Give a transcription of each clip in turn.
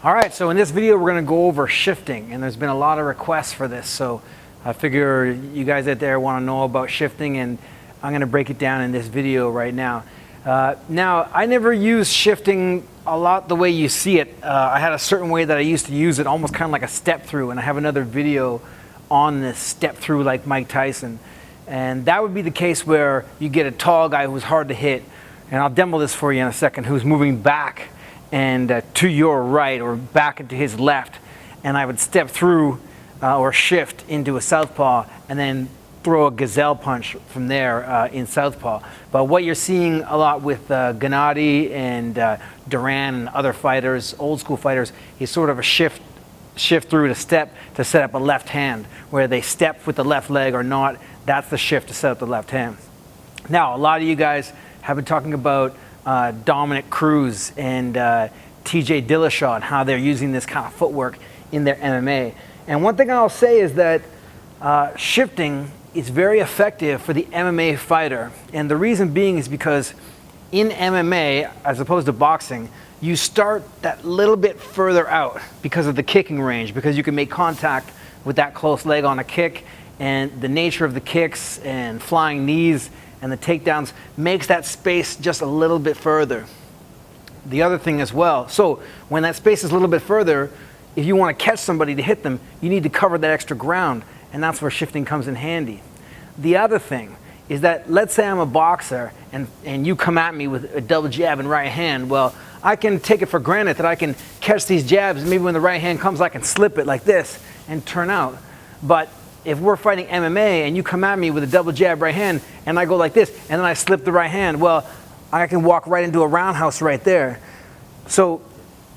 All right, so in this video we're going to go over shifting, and there's been a lot of requests for this, so I figure you guys out there want to know about shifting, and I'm going to break it down in this video right now. Now, I never used shifting a lot the way you see it. I had a certain way that I used to use it, almost kind of like a step through, and I have another video on this step through like Mike Tyson. And that would be the case where you get a tall guy who's hard to hit, and I'll demo this for you in a second, who's moving back and to your right or back into his left, and I would step through or shift into a southpaw and then throw a gazelle punch from there in southpaw. But what you're seeing a lot with Gennady and Duran and other fighters, old school fighters, is sort of a shift through to step to set up a left hand, where they step with the left leg or not. That's the shift to set up the left hand. Now, a lot of you guys have been talking about Dominic Cruz and TJ Dillashaw and how they're using this kind of footwork in their MMA. And one thing I'll say is that shifting is very effective for the MMA fighter. And the reason being is because in MMA, as opposed to boxing, you start that little bit further out because of the kicking range, because you can make contact with that close leg on a kick, and the nature of the kicks and flying knees and the takedowns makes that space just a little bit further. The other thing as well, so when that space is a little bit further, if you want to catch somebody to hit them, you need to cover that extra ground, and that's where shifting comes in handy. The other thing is that, let's say I'm a boxer and you come at me with a double jab and right hand. Well, I can take it for granted that I can catch these jabs, and maybe when the right hand comes I can slip it like this and turn out. But if we're fighting MMA and you come at me with a double jab right hand and I go like this and then I slip the right hand, well, I can walk right into a roundhouse right there. So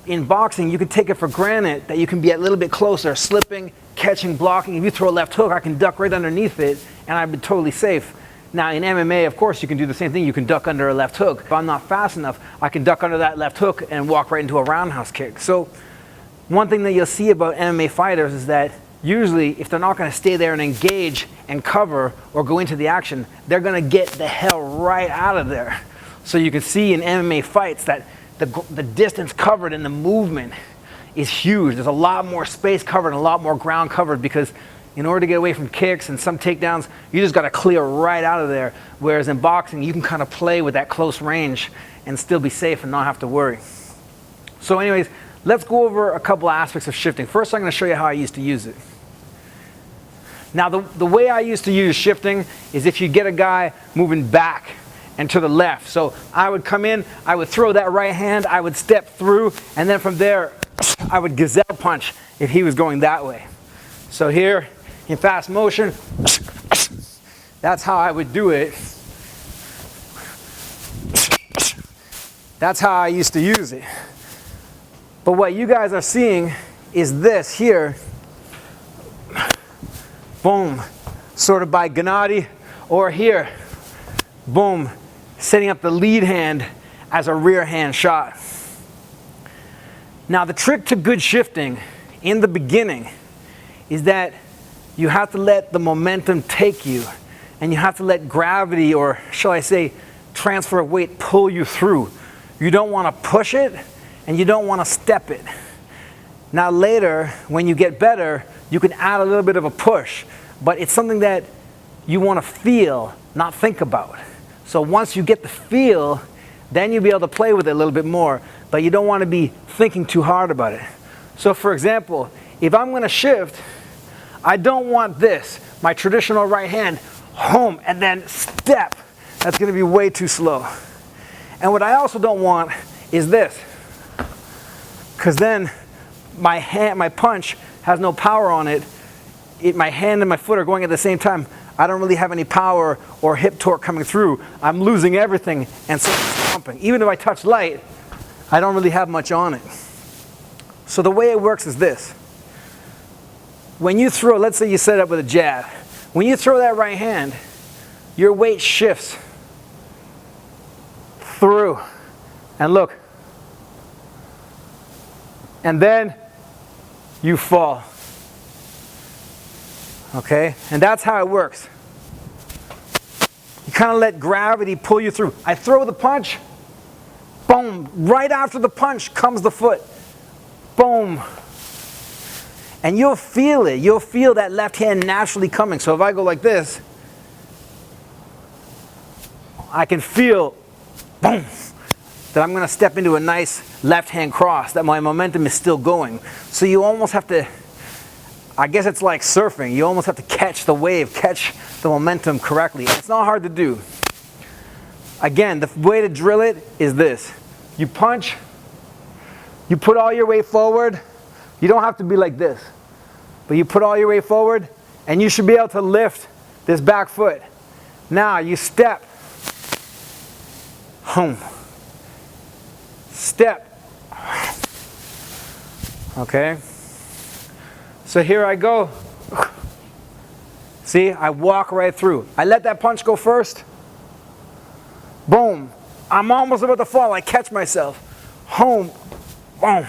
in boxing, you can take it for granted that you can be a little bit closer, slipping, catching, blocking. If you throw a left hook, I can duck right underneath it and I'd be totally safe. Now in MMA, of course, you can do the same thing. You can duck under a left hook. If I'm not fast enough, I can duck under that left hook and walk right into a roundhouse kick. So one thing that you'll see about MMA fighters is that usually, if they're not going to stay there and engage and cover or go into the action, they're going to get the hell right out of there. So you can see in MMA fights that the distance covered and the movement is huge. There's a lot more space covered and a lot more ground covered, because in order to get away from kicks and some takedowns, you just got to clear right out of there. Whereas in boxing, you can kind of play with that close range and still be safe and not have to worry. So anyways, let's go over a couple aspects of shifting. First, I'm going to show you how I used to use it. Now, the way I used to use shifting is if you get a guy moving back and to the left. So I would come in, I would throw that right hand, I would step through, and then from there, I would gazelle punch if he was going that way. So here, in fast motion, that's how I would do it. That's how I used to use it. But what you guys are seeing is this here. Boom, sort of by Gennady, or here, boom, setting up the lead hand as a rear hand shot. Now the trick to good shifting in the beginning is that you have to let the momentum take you, and you have to let gravity, or shall I say transfer of weight, pull you through. You don't want to push it and you don't want to step it. Now later, when you get better, you can add a little bit of a push, but it's something that you want to feel, not think about. So once you get the feel, then you'll be able to play with it a little bit more, but you don't want to be thinking too hard about it. So for example, if I'm going to shift, I don't want this, my traditional right hand, home, and then step. That's going to be way too slow. And what I also don't want is this, because then my punch has no power on it. My hand and my foot are going at the same time. I don't really have any power or hip torque coming through. I'm losing everything and so stomping. Even if I touch light, I don't really have much on it. So the way it works is this. When you throw, let's say you set up with a jab. When you throw that right hand, your weight shifts through. And look. And then you fall. Okay? And that's how it works. You kind of let gravity pull you through. I throw the punch, boom, right after the punch comes the foot. boom. And you'll feel it. You'll feel that left hand naturally coming. So if I go like this, I can feel, boom, that I'm going to step into a nice left hand cross, that my momentum is still going. So you almost have to, I guess it's like surfing. You almost have to catch the wave, catch the momentum correctly. It's not hard to do. Again, the way to drill it is this. You punch, you put all your weight forward. You don't have to be like this, but you put all your weight forward and you should be able to lift this back foot. Now you step, home, step, okay? So here I go. See, I walk right through. I let that punch go first. Boom. I'm almost about to fall. I catch myself. Home. Boom.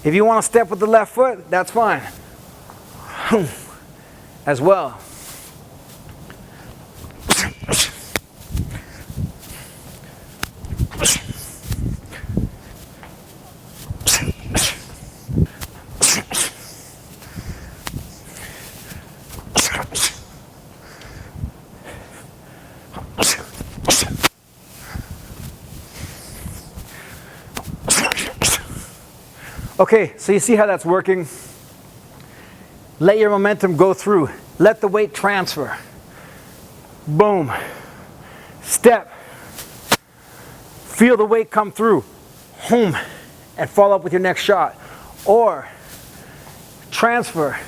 If you want to step with the left foot, that's fine. As well. Okay, so you see how that's working? Let your momentum go through. Let the weight transfer. Boom. Step. Feel the weight come through. Boom. And follow up with your next shot. Or transfer.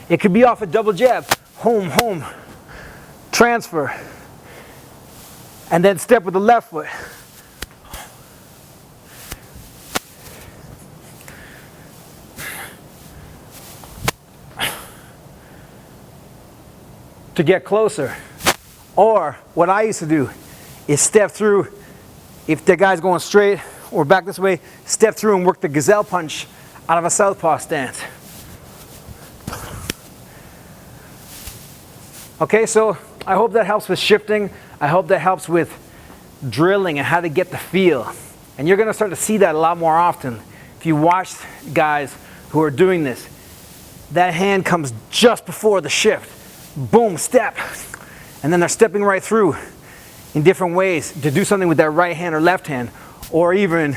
It could be off a double jab. Boom, boom. Transfer. And then step with the left foot. To get closer. Or what I used to do is step through, if the guy's going straight or back this way, step through and work the gazelle punch out of a southpaw stance. Okay, so I hope that helps with shifting. I hope that helps with drilling and how to get the feel. And you're going to start to see that a lot more often. If you watch guys who are doing this, that hand comes just before the shift. Boom, step. And then they're stepping right through in different ways to do something with that right hand or left hand, or even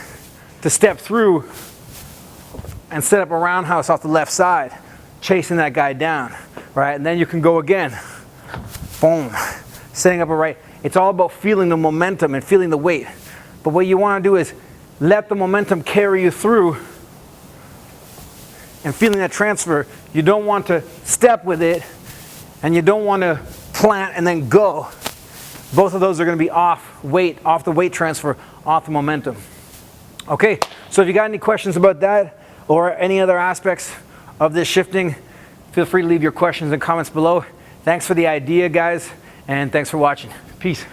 to step through and set up a roundhouse off the left side, chasing that guy down, right? And then you can go again. Boom, setting up a right. It's all about feeling the momentum and feeling the weight. But what you want to do is let the momentum carry you through and feeling that transfer. You don't want to step with it, and you don't want to plant and then go. Both of those are going to be off weight, off the weight transfer, off the momentum. Okay, so if you got any questions about that or any other aspects of this shifting, feel free to leave your questions and comments below. Thanks for the idea, guys, and thanks for watching. Peace.